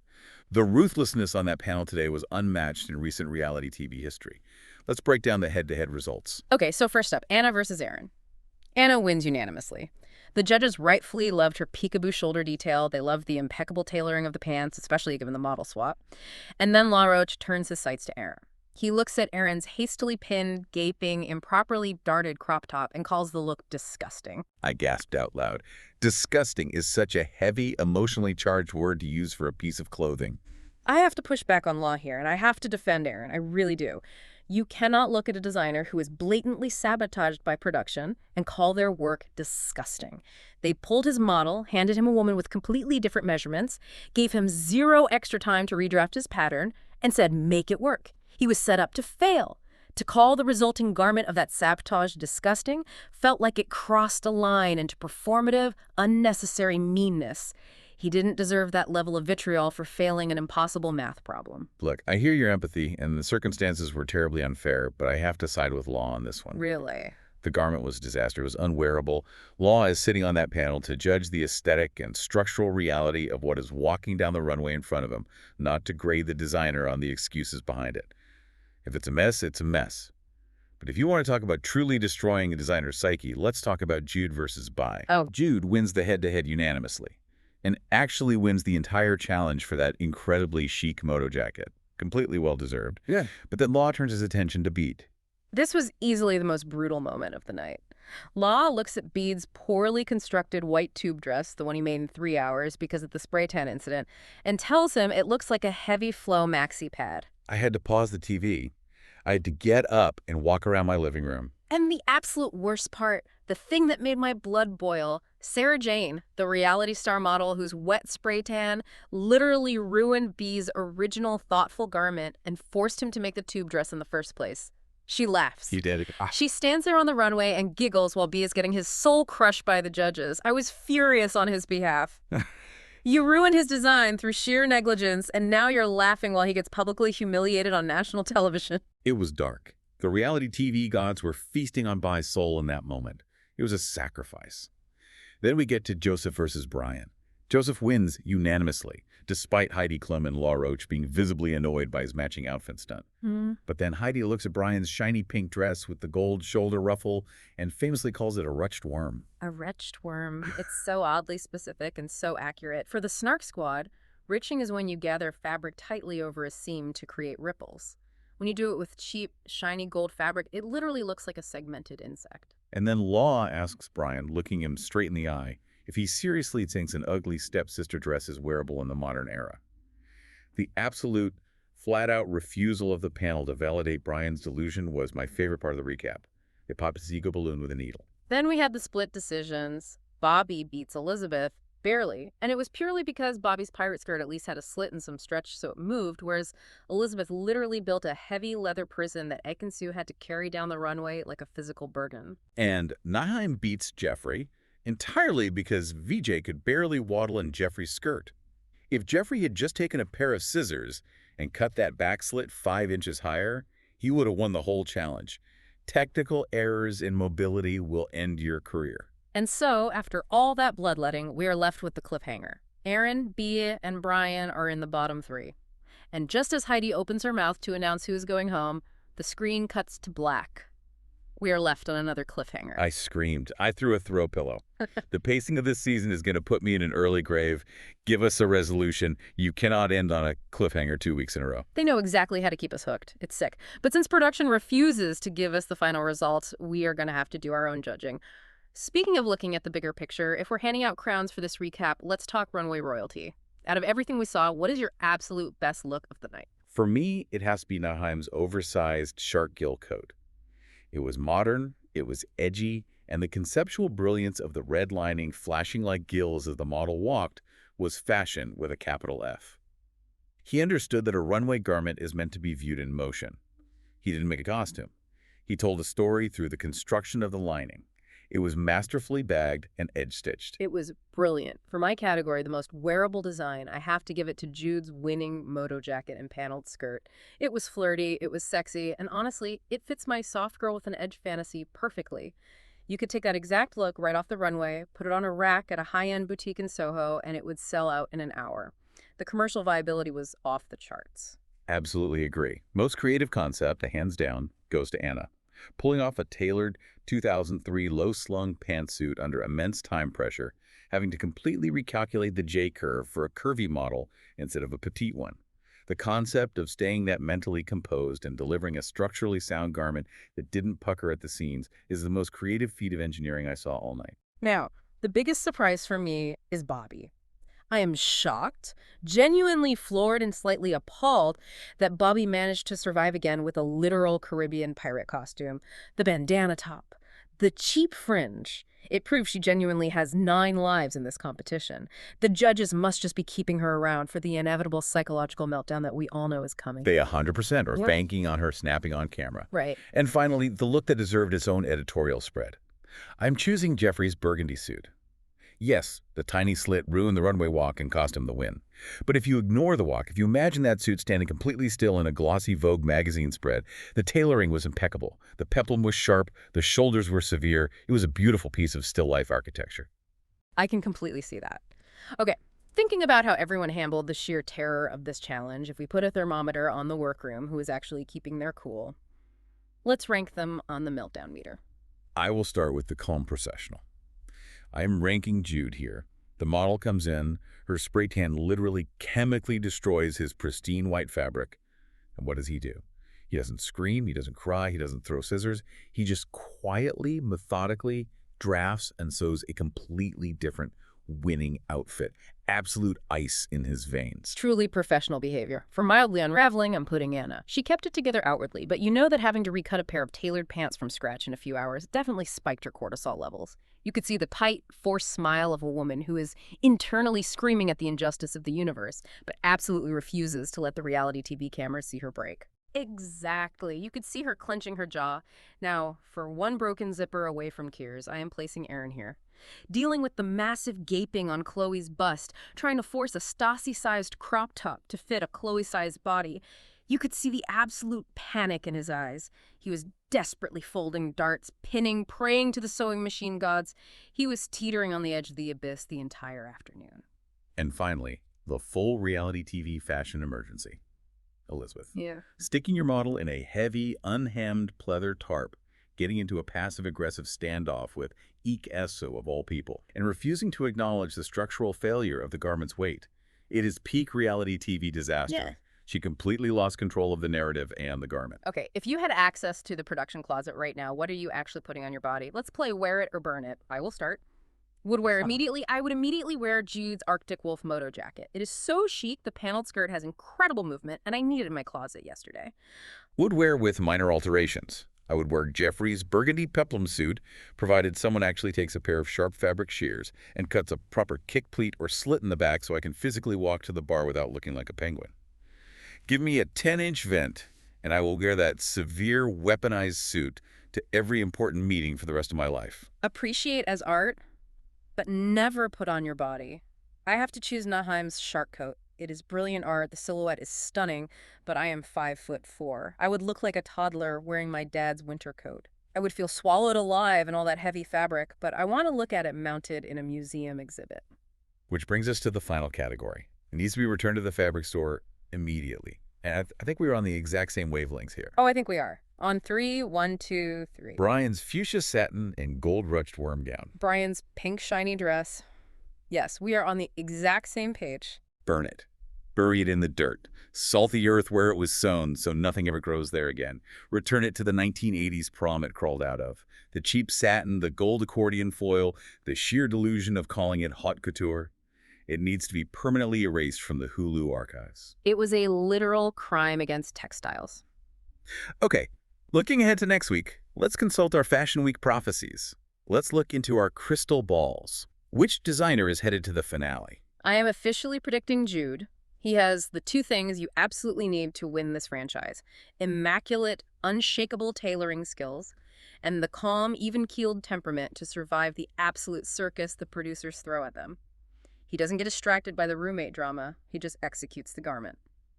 The ruthlessness on that panel today was unmatched in recent reality TV history. Let's break down the head-to-head results. Okay, so first up, Anna versus Aaron. Anna wins unanimously. The judges rightfully loved her peekaboo shoulder detail. They loved the impeccable tailoring of the pants, especially given the model swap. And then La Roche turns his sights to Aaron. He looks at Erin's hastily pinned, gaping, improperly darted crop top and calls the look disgusting. I gasped out loud. Disgusting is such a heavy, emotionally charged word to use for a piece of clothing. I have to push back on Law here, and I have to defend Erin. I really do. You cannot look at a designer who is blatantly sabotaged by production and call their work disgusting. They pulled his model, handed him a woman with completely different measurements, gave him 0 extra time to redraft his pattern, and said, make it work. He was set up to fail. To call the resulting garment of that sabotage disgusting felt like it crossed a line into performative, unnecessary meanness. He didn't deserve that level of vitriol for failing an impossible math problem. Look, I hear your empathy, and the circumstances were terribly unfair, but I have to side with Law on this one. Really? The garment was a disaster. It was unwearable. Law is sitting on that panel to judge the aesthetic and structural reality of what is walking down the runway in front of him, not to grade the designer on the excuses behind it. If it's a mess, it's a mess. But if you want to talk about truly destroying a designer's psyche, let's talk about Jude versus Bai. Oh. Jude wins the head-to-head unanimously, and actually wins the entire challenge for that incredibly chic moto jacket. Completely well-deserved. Yeah. But then Law turns his attention to Bede. This was easily the most brutal moment of the night. Law looks at Bede's poorly constructed white tube dress, the one he made in 3 hours because of the spray tan incident, and tells him it looks like a heavy flow maxi pad. I had to pause the TV. I had to get up and walk around my living room. And the absolute worst part, the thing that made my blood boil, Sarah Jane, the reality star model whose wet spray tan literally ruined Bede's original thoughtful garment and forced him to make the tube dress in the first place. She laughs. You did. She stands there on the runway and giggles while Bede is getting his soul crushed by the judges. I was furious on his behalf. You ruined his design through sheer negligence, and now you're laughing while he gets publicly humiliated on national television. It was dark. The reality TV gods were feasting on Bai's soul in that moment. It was a sacrifice. Then we get to Joseph versus Brian. Joseph wins unanimously, despite Heidi Klum and Law Roach being visibly annoyed by his matching outfit stunt. But then Heidi looks at Brian's shiny pink dress with the gold shoulder ruffle and famously calls it a wretched worm. A wretched worm. It's so oddly specific and so accurate. For the Snark Squad, riching is when you gather fabric tightly over a seam to create ripples. When you do it with cheap, shiny gold fabric, it literally looks like a segmented insect. And then Law asks Brian, looking him straight in the eye, if he seriously thinks an ugly stepsister dress is wearable in the modern era. The absolute, flat-out refusal of the panel to validate Brian's delusion was my favorite part of the recap. They popped his ego balloon with a needle. Then we had the split decisions. Bobby beats Elizabeth, barely, and it was purely because Bobby's pirate skirt at least had a slit and some stretch so it moved, whereas Elizabeth literally built a heavy leather prison that Ekin-Su had to carry down the runway like a physical burden. And Naheim beats Jeffrey entirely because VJ could barely waddle in Jeffrey's skirt. If Jeffrey had just taken a pair of scissors and cut that back slit 5 inches higher, he would have won the whole challenge. Technical errors in mobility will end your career. And so, after all that bloodletting, we are left with the cliffhanger. Erin, Bea, and Brian are in the bottom 3. And just as Heidi opens her mouth to announce who is going home, the screen cuts to black. We are left on another cliffhanger. I screamed. I threw a throw pillow. The pacing of this season is going to put me in an early grave. Give us a resolution. You cannot end on a cliffhanger 2 weeks in a row. They know exactly how to keep us hooked. It's sick. But since production refuses to give us the final results, we are going to have to do our own judging. Speaking of looking at the bigger picture, if we're handing out crowns for this recap, let's talk runway royalty. Out of everything we saw, what is your absolute best look of the night? For me, it has to be Naheim's oversized shark gill coat. It was modern, it was edgy, and the conceptual brilliance of the red lining flashing like gills as the model walked was fashion with a capital F. He understood that a runway garment is meant to be viewed in motion. He didn't make a costume. He told a story through the construction of the lining. It was masterfully bagged and edge-stitched. It was brilliant. For my category, the most wearable design, I have to give it to Jude's winning moto jacket and paneled skirt. It was flirty, it was sexy, and honestly, it fits my soft girl with an edge fantasy perfectly. You could take that exact look right off the runway, put it on a rack at a high-end boutique in Soho, and it would sell out in an hour. The commercial viability was off the charts. Absolutely agree. Most creative concept, hands down, goes to Anna. Pulling off a tailored 2003 low-slung pantsuit under immense time pressure, having to completely recalculate the J-curve for a curvy model instead of a petite one. The concept of staying that mentally composed and delivering a structurally sound garment that didn't pucker at the seams is the most creative feat of engineering I saw all night. Now, the biggest surprise for me is Bobby. I am shocked, genuinely floored and slightly appalled that Bobby managed to survive again with a literal Caribbean pirate costume, the bandana top, the cheap fringe. It proves she genuinely has 9 lives in this competition. The judges must just be keeping her around for the inevitable psychological meltdown that we all know is coming. They 100% are Yep. banking on her snapping on camera. Right. And finally, the look that deserved its own editorial spread. I'm choosing Jeffrey's burgundy suit. Yes, the tiny slit ruined the runway walk and cost him the win. But if you ignore the walk, if you imagine that suit standing completely still in a glossy Vogue magazine spread, the tailoring was impeccable. The peplum was sharp, the shoulders were severe. It was a beautiful piece of still life architecture. I can completely see that. Okay, thinking about how everyone handled the sheer terror of this challenge, if we put a thermometer on the workroom who is actually keeping their cool, let's rank them on the meltdown meter. I will start with the calm processional. I'm ranking Jude here. The model comes in, her spray tan literally chemically destroys his pristine white fabric. And what does he do? He doesn't scream, he doesn't cry, he doesn't throw scissors. He just quietly, methodically drafts and sews a completely different winning outfit. Absolute ice in his veins. Truly professional behavior. For mildly unraveling, I'm putting Anna. She kept it together outwardly, but you know that having to recut a pair of tailored pants from scratch in a few hours definitely spiked her cortisol levels. You could see the tight, forced smile of a woman who is internally screaming at the injustice of the universe, but absolutely refuses to let the reality TV cameras see her break. Exactly. You could see her clenching her jaw. Now, for one broken zipper away from tears, I am placing Erin here. Dealing with the massive gaping on Chloe's bust, trying to force a Stassi-sized crop top to fit a Chloe-sized body. You could see the absolute panic in his eyes. He was desperately folding darts, pinning, praying to the sewing machine gods. He was teetering on the edge of the abyss the entire afternoon. And finally, the full reality TV fashion emergency. Elizabeth. Yeah. Sticking your model in a heavy, unhemmed pleather tarp, getting into a passive-aggressive standoff with Ike Esso of all people, and refusing to acknowledge the structural failure of the garment's weight. It is peak reality TV disaster. Yeah. She completely lost control of the narrative and the garment. Okay, if you had access to the production closet right now, what are you actually putting on your body? Let's play wear it or burn it. I will start. Would wear immediately. I would immediately wear Jude's Arctic Wolf moto jacket. It is so chic, the paneled skirt has incredible movement, and I need it in my closet yesterday. Would wear with minor alterations. I would wear Jeffrey's burgundy peplum suit, provided someone actually takes a pair of sharp fabric shears and cuts a proper kick pleat or slit in the back so I can physically walk to the bar without looking like a penguin. Give me a 10-inch vent, and I will wear that severe weaponized suit to every important meeting for the rest of my life. Appreciate as art, but never put on your body. I have to choose Naheim's shark coat. It is brilliant art, the silhouette is stunning, but I am 5'4". I would look like a toddler wearing my dad's winter coat. I would feel swallowed alive in all that heavy fabric, but I want to look at it mounted in a museum exhibit. Which brings us to the final category. It needs to be returned to the fabric store immediately. And I think we are on the exact same wavelengths here. Oh, I think we are. On 3, 1, 2, 3. Brian's fuchsia satin and gold-ruched worm gown. Brian's pink shiny dress. Yes, we are on the exact same page. Burn it. Bury it in the dirt. Salt the earth where it was sown so nothing ever grows there again. Return it to the 1980s prom it crawled out of. The cheap satin, the gold accordion foil, the sheer delusion of calling it haute couture. It needs to be permanently erased from the Hulu archives. It was a literal crime against textiles. Okay, looking ahead to next week, let's consult our Fashion Week prophecies. Let's look into our crystal balls. Which designer is headed to the finale? I am officially predicting Jude. He has the 2 things you absolutely need to win this franchise: immaculate, unshakable tailoring skills, and the calm, even-keeled temperament to survive the absolute circus the producers throw at them. He doesn't get distracted by the roommate drama, he just executes the garment.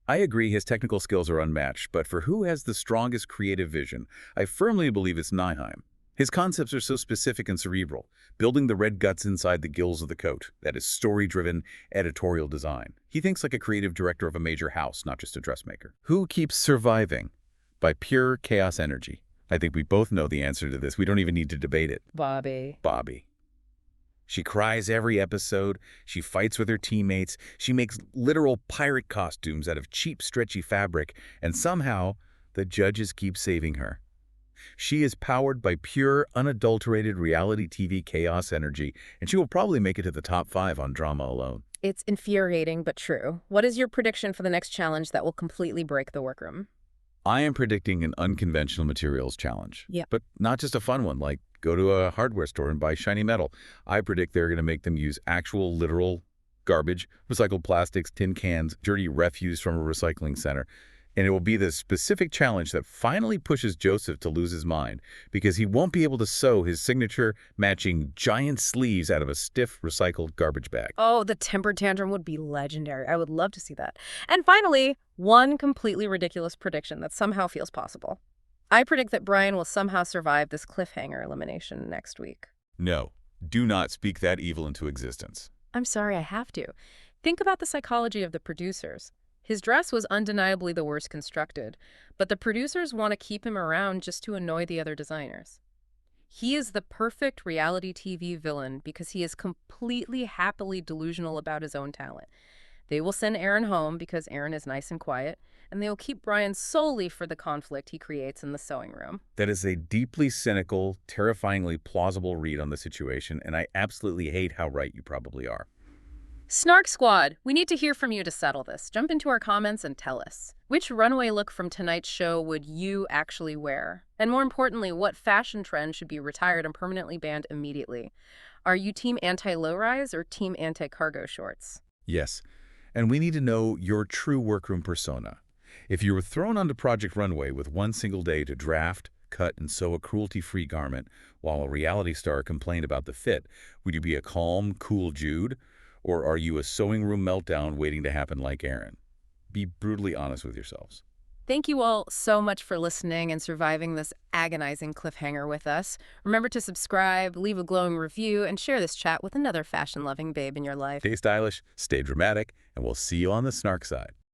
I agree his technical skills are unmatched, but for who has the strongest creative vision, I firmly believe it's Naheim. His concepts are so specific and cerebral, building the red guts inside the gills of the coat. That is story-driven editorial design. He thinks like a creative director of a major house, not just a dressmaker. Who keeps surviving? By pure chaos energy. I think we both know the answer to this. We don't even need to debate it. Bobby. Bobby. She cries every episode, she fights with her teammates, she makes literal pirate costumes out of cheap, stretchy fabric, and somehow the judges keep saving her. She is powered by pure, unadulterated reality TV chaos energy, and she will probably make it to the top 5 on drama alone. It's infuriating, but true. What is your prediction for the next challenge that will completely break the workroom? I am predicting an unconventional materials challenge. Yeah. But not just a fun one, like go to a hardware store and buy shiny metal. I predict they're going to make them use actual, literal garbage, recycled plastics, tin cans, dirty refuse from a recycling center. And it will be the specific challenge that finally pushes Joseph to lose his mind, because he won't be able to sew his signature matching giant sleeves out of a stiff recycled garbage bag. Oh, the temper tantrum would be legendary. I would love to see that. And finally, one completely ridiculous prediction that somehow feels possible. I predict that Brian will somehow survive this cliffhanger elimination next week. No, do not speak that evil into existence. I'm sorry, I have to. Think about the psychology of the producers. His dress was undeniably the worst constructed, but the producers want to keep him around just to annoy the other designers. He is the perfect reality TV villain because he is completely happily delusional about his own talent. They will send Aaron home because Aaron is nice and quiet, and they will keep Brian solely for the conflict he creates in the sewing room. That is a deeply cynical, terrifyingly plausible read on the situation, and I absolutely hate how right you probably are. Snark Squad, we need to hear from you to settle this. Jump into our comments and tell us. Which runway look from tonight's show would you actually wear? And more importantly, what fashion trend should be retired and permanently banned immediately? Are you team anti-low-rise or team anti-cargo shorts? Yes, and we need to know your true workroom persona. If you were thrown onto Project Runway with one single day to draft, cut, and sew a cruelty-free garment while a reality star complained about the fit, would you be a calm, cool Jude? Or are you a sewing room meltdown waiting to happen like Aaron? Be brutally honest with yourselves. Thank you all so much for listening and surviving this agonizing cliffhanger with us. Remember to subscribe, leave a glowing review, and share this chat with another fashion-loving babe in your life. Stay stylish, stay dramatic, and we'll see you on the snark side.